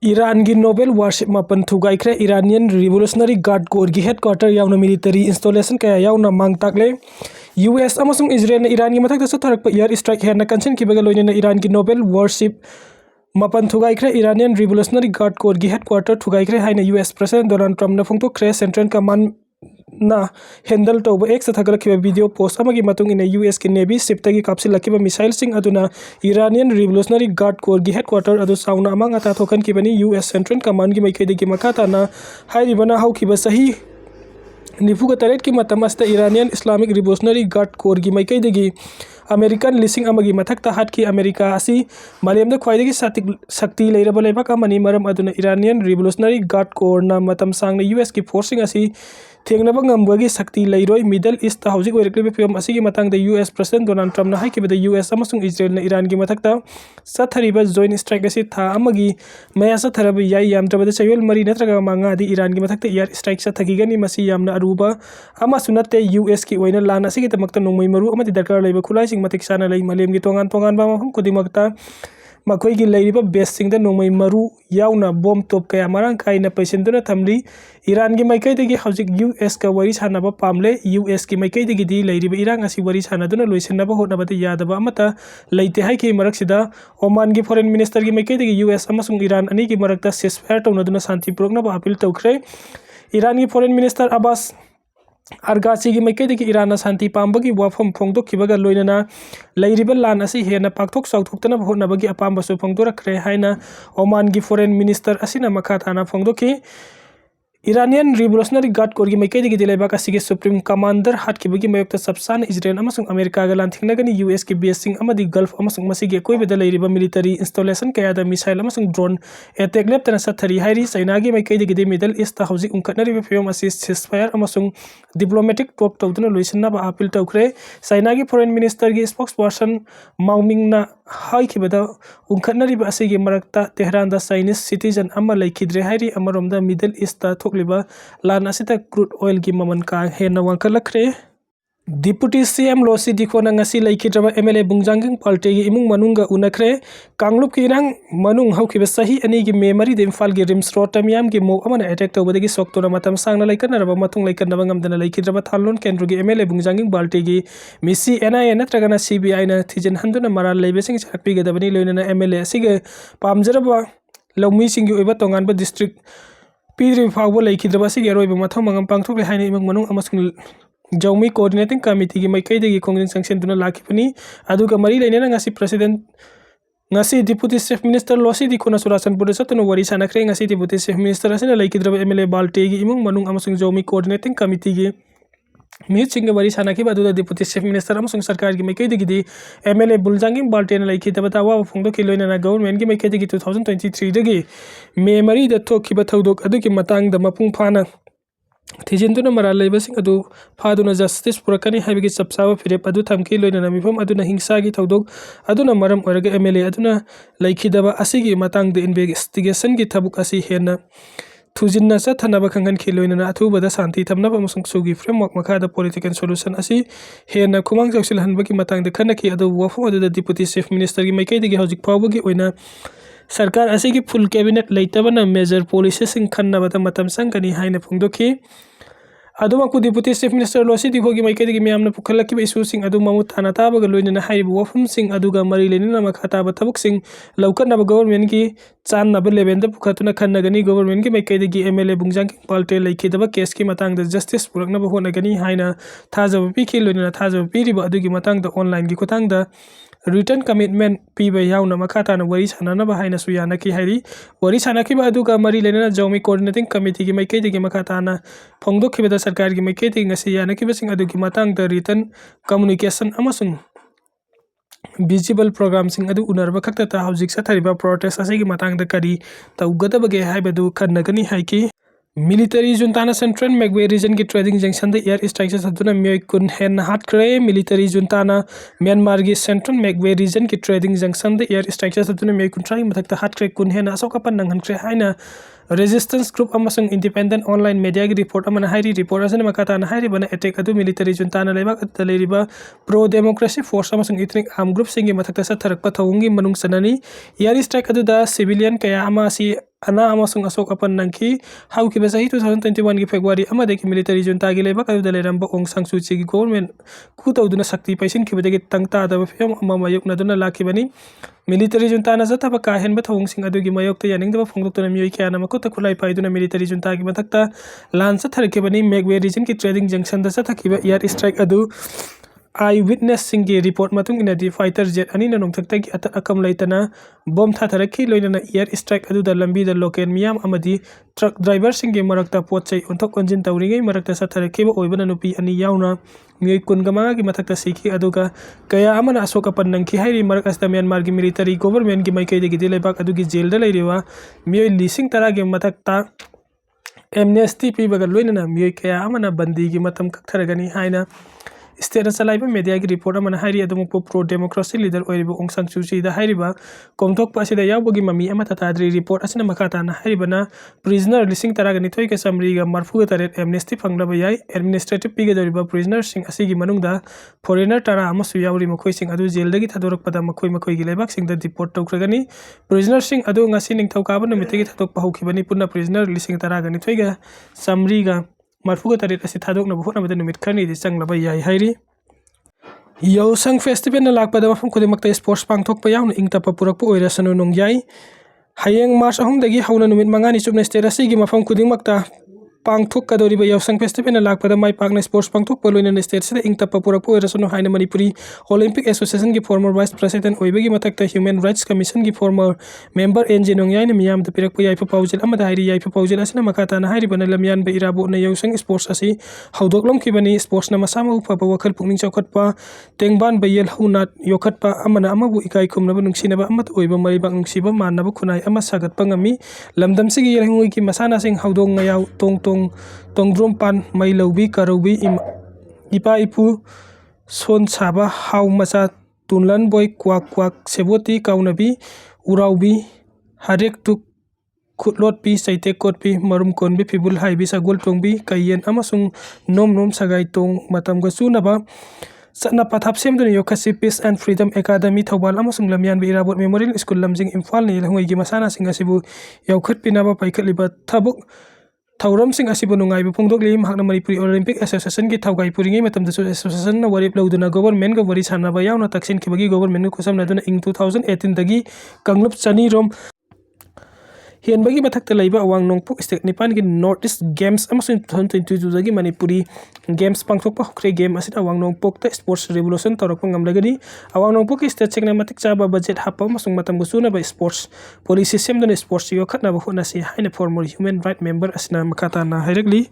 Iran की naval warship मापन थुगाइख्रे इरानियन रिवोल्यूशनरी गार्ड कोर की हेडक्वार्टर यावना मिलिटरी इंस्टॉलेशन कया यावना मांग ताकले यूएस अमसुंग इजराइल ईरान की मथक्ता सथरक एयर स्ट्राइक हेना कंसन की बगल लोइना ईरान की नोबेल वारशिप मापन थुगाइख्रे इरानियन रिवोल्यूशनरी गार्ड कोर की हेडक्वार्टर थुगाइख्रे हाइना यूएस प्रेसिडेंट डोनाल्ड ट्रम्प ना फोंगथोख्रे सेंट्रल कमांड ना हैंडल तौब एक सथगलखिबा वीडियो पोस्ट अमगी मतुंग इन यूएस की नेवी शिपतगी कापसिलखिबा मिसाइल सिंग अदुना इरानियन रिवोल्यूशनरी गार्ड कोर की हेडक्वार्टर अदु साउना अमंग अता थोखनखिबनी यूएस सेंट्रल कमांड की मैखेदगी मखाताना हाइरिबना हौखिबा सही 94 की मतम अस्ता Iranian Islamic revolutionary guard corps की मैखेदगी अमेरिकन लिसिंग अमगी मथक्ता हाटकी अमेरिका असी मालेमदा ख्वाइदगी शक्ति लेरबा लेबाक अमनी मरम अदुना इरानियन रिवोल्यूशनरी गार्ड कोर ना मतम सांगना यूएस की फोर्सिंग असी थेंगनबा ngambagi शक्ति लेरोय मिडल ईस्ट हौजिक ओइरक्लिबे फिल्म असिगी मतंगदा यूएस प्रेसिडेंट डोनाल्ड ट्रम्प ना हाइकिबदा यूएस अमसुंग इजराइल ना ईरान की मथक्ता सथरिबा जॉइंट स्ट्राइक असी था अमगी मया सथरब याई यामद्रबदा चयोल मरी नत्रगा मांगादी ईरान की मथक्ता एयर स्ट्राइक सथगिगनी मसी यामना अरुबा अमसुनते यूएस की ओइना लान असिगी तमक्ता नोंमै मरु अमदि दरकार लेबा खुलाइसिंग मतिक साना लई मलेमगी तोंगान तोंगान मफम खुदिमक्ता मखोई की लेरिबा बेससिंगदा नोंमै मरु याउना बॉम्ब टॉप कया मरांग काइना पैसेंदुना थमली ईरान की मैकैदगी हौजिक यूएस का वरी सानबा पामले यूएस की मैकैदगी दी लेरिबा इरांग असी वरी सानदुना लोइसिनबा होनबदा यादबा अमता लेते हाइ की मरकसिदा ओमान की फॉरेन मिनिस्टर की मैकैदगी यूएस अमसुंग ईरान अनी की मरकता सीजफायर तौनदुना शांति पुरकनबा अपील तौख्रे ईरान की फॉरेन मिनिस्टर अब्बास अरगाची की मैकैदगी ईरान शांति पांबगी वाफम फोंदोखिबगा लोइनना लेरिबा लान असी हेना पाकथोक साउथोक्तना होनबगी अपांबसु फोंदोरखरे हाइना ओमान की फॉरेन मिनिस्टर असिना मखा थाना फोंदोखि इरानियन रिवोल्यूशनरी गार्ड कोर की मैकैदगी दिलेबाक असिगे सुप्रीम कमांडर हाटकिबगी मयोक्ता सबसान इजराइल अमसुंग अमेरिका गा लांथिंगनगनी यूएस की बेसिंग अमदी गल्फ अमसुंग मसिगे कोइबदा लेरिबा मिलिटरी इंस्टॉलेशन कयादा मिसाइल अमसुंग ड्रोन अटैक लेप्तना सथरी हाइरी चाइनागी मैकैदगी मिडल ईस्ट हौजिक उंखटनरिबा फिल्म असी सीजफायर अमसुंग डिप्लोमेटिक टॉप तौदुना लोइसनबा अपील तौख्रे चाइनागी फॉरेन मिनिस्टर की स्पोक्सपर्सन माउमिंगना हाइखिबदा उंखटनरिबा असिगे मरकता तेहरानदा चाइनीज सिटीजन अमा लैखिद्रे हाइरी अमरोमदा मिडल ईस्ट थोकलिबा लान असिता क्रूड ऑयल की ममन का हेना वांखलखरे डिप्यूटी सीएम लोसी दिखोना ngasi लैखिद्रबा एमएलए बुंगजांगिंग पार्टी की इमुंग मनुंगा उनखरे कांगलुप की इरांग मनुंग हौखिबा सही अनी की मेमरी दे इम्फाल की रिम्स रोड तमियाम की मोक अमना अटैक तौबदगी सोक्तोना मतम सांगना लैकनरबा मतुंग लैकनबा ngamdana लैखिद्रबा थानलोन केंद्र की एमएलए बुंगजांगिंग पार्टी की मिसी एनआईए नत्रगना सीबीआई ना थिजन हंदुना मराल लेबेसिंग चरपीगदबनी लोइनना एमएलए असिगे पामजरबा लौमीसिंग की ओइबा तोंगानबा डिस्ट्रिक्ट पीद्री फाउबा लैखिद्रबा असिगे अरोइबा मथौ मंगम पांगथोकले हाइना इमुंग मनुंग अमसुंग जोमी कोऑर्डिनेटिंग कमिटी की मैकैदगी खोंजिन संगसेंदुना लाखिबनी अदुगा मरी लेनेना ngasi president ngasi deputy chief minister लोसी दिखोना सुराचनपुर सतुना वरी सानखरे ngasi डिप्यूटी चीफ मिनिस्टर असिना लैखिद्रबा एमएलए बाल्टे की इमुंग मनुंग अमसुंग जोमी कोऑर्डिनेटिंग कमिटी की मियुचिंग वरी सानखिबा अदुदा डिप्यूटी चीफ मिनिस्टर अमसुंग सरकार की मैकैदगी दी एमएलए बुलजांगिंग बाल्टेना लैखिद्रबा तावा फोंदोखि लोइनना गवर्नमेंट की मैकैदगी 2023 दगी मे मरी द थोखिबा थौदोक अदुकी मतांगदा मपुंग फाना थिजिंदुना मराल लेबसिंग अदु फादुना जस्टिस पुरकनी हाइबगी चपसाबा फिरेप अदु थमकी लोइनना मिफम अदुना हिंसागी थौदोक अदुना मरम ओरगा एमएलए अदुना लैखिदबा असिगी मतांगदा इन्वेस्टिगेशन की थबुक असी हेना थुजिन्ना चथनबा खंगन खिलोइनना अथुबदा शांति थमनबा अमसुंग सुगी फ्रेमवर्क मखादा पॉलिटिकल सॉल्यूशन असी हेना खुमांग जौसिलहनबगी मतांगदा खनखि अदु वफम अदुदा डिप्यूटी चीफ मिनिस्टर की मैकैदगी हौजिक फावबगी ओइना सरकार असिगी फुल कैबिनेट लेतबना मेजर पॉलिसीसिंग खन्नबदा मतम संगनी हाइना फोंदोखि अदुमकु डिप्यूटी चीफ मिनिस्टर लोसी दिखोगी मैकैदगी मियामना पुखलखिबा इशूसिंग अदु ममु थाना ताबगा लोइनना हाइबा वफमसिंग अदुगा मरी लेनिना मखाताबा थबुकसिंग लौकनबा गवर्नमेंट की चाननबा लेवेंदा पुखतुना खन्नगनी गवर्नमेंट की मैकैदगी एमएलए बुंगजांगिंग पाल्टे लैखिदबा केस की मतांगदा जस्टिस पुरकनबा होनगनी हाइना थाजबा पिखि लोइनना थाजबा पिरिबा अदुगी मतांगदा ऑनलाइन की खुतांगदा रिटर्न कमिटमेंट पीबा याउना मखाताना वरी साननबा हाइना सुयानकी हाइरी वरी सानखिबा अदुगा मरी लेनिना जोमी कोऑर्डिनेटिंग कमिटी की मैकैदगी मखाताना फोंदोखिबदा सरकार की मैकैदगी ngasi यानखिबसिंग अदुगी मतांगदा रिटर्न कम्युनिकेशन अमसुंग विजिबल प्रोग्राम सिंग अदु उनरबा खक्ता हौजिक सथरिबा प्रोटेस्ट असिगी मतांगदा करी तौगदबगे हाइबदु खन्नगनी हाइकी military junta central Magway region की ट्रेडिंग जंक्शन एयर स्ट्राइक सदुना मियोय कुन हेन्ना हाटख्रे मिलिटरी जुंताना म्यांमार की सेंट्रल मैगवे रीजन की ट्रेडिंग जंक्शन एयर स्ट्राइक सदुना मियोय कुन मथक्ता हाटख्रे कुन हेन्ना असोकपन नंगनख्रे हाइना रेजिस्टेंस ग्रुप अमसुंग इंडिपेंडेंट ऑनलाइन मीडिया की रिपोर्ट अमना हाइरी रिपोर्ट असने मकाताना हाइरी बना अटैक अदु मिलिटरी जुंताना लेबाक तलेरिबा प्रो डेमोक्रेसी फोर्स अमसुंग इथनिक आर्म ग्रुप सिंगी मथक्ता सथरक पथौंगी मनुंग सननी एयर स्ट्राइक अदुदा सिविलियन कया अमा सी ana amasung asok apan nangki hauki basahi 2021 ki February amade ki military junta gi leba kayu dale ramba ong sang suchi gi government ku tawduna sakti paisin ki badagi tangta da fiam ama mayuk na duna laki bani military junta na zata ba ka hen ba thong sing adu gi mayok ta yaning da phongdok na mioi kya na makota khulai pai duna military junta gi mathakta lan sa thar ke bani megwe region ki trading junction da sa thakiba air strike adu eyewitness singi report matung ina di fighter jet ani na nong thakta gi atat akam laitana bom tha tharakhi loina air strike adu da lambi da local miyam amadi truck driver singi marakta pot chai onthok onjin tawringai marakta sa tharakhi ba oibana nupi ani yauna mioi kun gamanga gi mathakta sikhi aduga kaya amana asoka pannangki hairi marak asta Myanmar gi military government gi maikai de gi dilebak adu gi jail da leirewa mioi lising tara gi mathakta amnesty pi baga loina mioi kaya amana bandi gi matam kaktharagani haina state salaiba media gi report amana hairi adum pro democracy leader oiriba ong sang suchi da hairiba komthok pa sida yawbogi mami ama tatadri report asina makata na hairiba na prisoner lising taragani thoi ke samri ga marfu ga taret amnesty fanglaba yai administrative pi ga doriba prisoner sing asigi manungda foreigner tara amasu yawri makhoi sing adu jail dagi thadorak pada makhoi gi lebak sing da deport tawkragani prisoner sing adu ngasi ning thauka ba numitegi thadok pa hokibani punna prisoner lising taragani thoi ga samri ga marfuga tarit asi thadok na buhut na bada numit khani di chang laba yai hairi Yausang festival na lakpada mafam kudimakta sports pangthok pa yauna ingtapa purakpa oirasanu nong yai hayeng March ahum dagi hauna numit mangani chupna state asigi mafam kudimakta pangthok kadoriba yausang festival na lakpada mai pakna sports pangthok paloina na state sida ingtapa purakpa oirasanu haina Manipuri Olympic Association gi former vice president oibagi matakta Human Rights Commission gi former member NG nong yai na miyam da pirakpa yai pa paujil amada hairi yai pa paujil asina makata na hairi bana lamyan ba irabo na yausang sports asi haudoklom ki bani sports na masama upa pa wakal pungning chawkhatpa tengban ba yel hunat yokhatpa amana amabu ikai khumna ba nungsina ba amat oiba maribak nungsiba manna ba khunai ama sagat pa ngami lamdam sigi yel hungui ki masana sing haudong ngayaw tongdrom pan mai lobi karobi ipa ipu son saba hau masa tunlan boy kwak seboti kaunabi uraubi harek tuk khutlot pi saite kot pi marum kon bi pibul hai bi sagol tong bi kayen amasung nom sagai tong matam ga sunaba Sana pathap sem dun yokasi Peace and Freedom Academy thawal amasung lamyan bi irabot Memorial School lamjing Imphal ni lahungoi gi masana sing asibu yaukhat pinaba paikhat liba thabuk thauram sing asibu nungai bu phungdok lim hakna Manipuri Olympic Association gi thawgai puringai matam da association na warip lauduna government ga wari sana ba yauna taksin ki bagi government ko samna duna ing 2018 dagi kanglup chani rom hian bagi mathakta leiba awang nongpuk state nipan gi North East Games amasung 2022 dagi Manipuri Games pangthokpa hokre game asin awang nongpok ta sports revolution torok ngamlagani awang nongpok state chekna matik chaba budget hapa amasung matam gusuna ba sports policy system dun sports yo khatna ba hona si haina former human right member asina makata na hairegli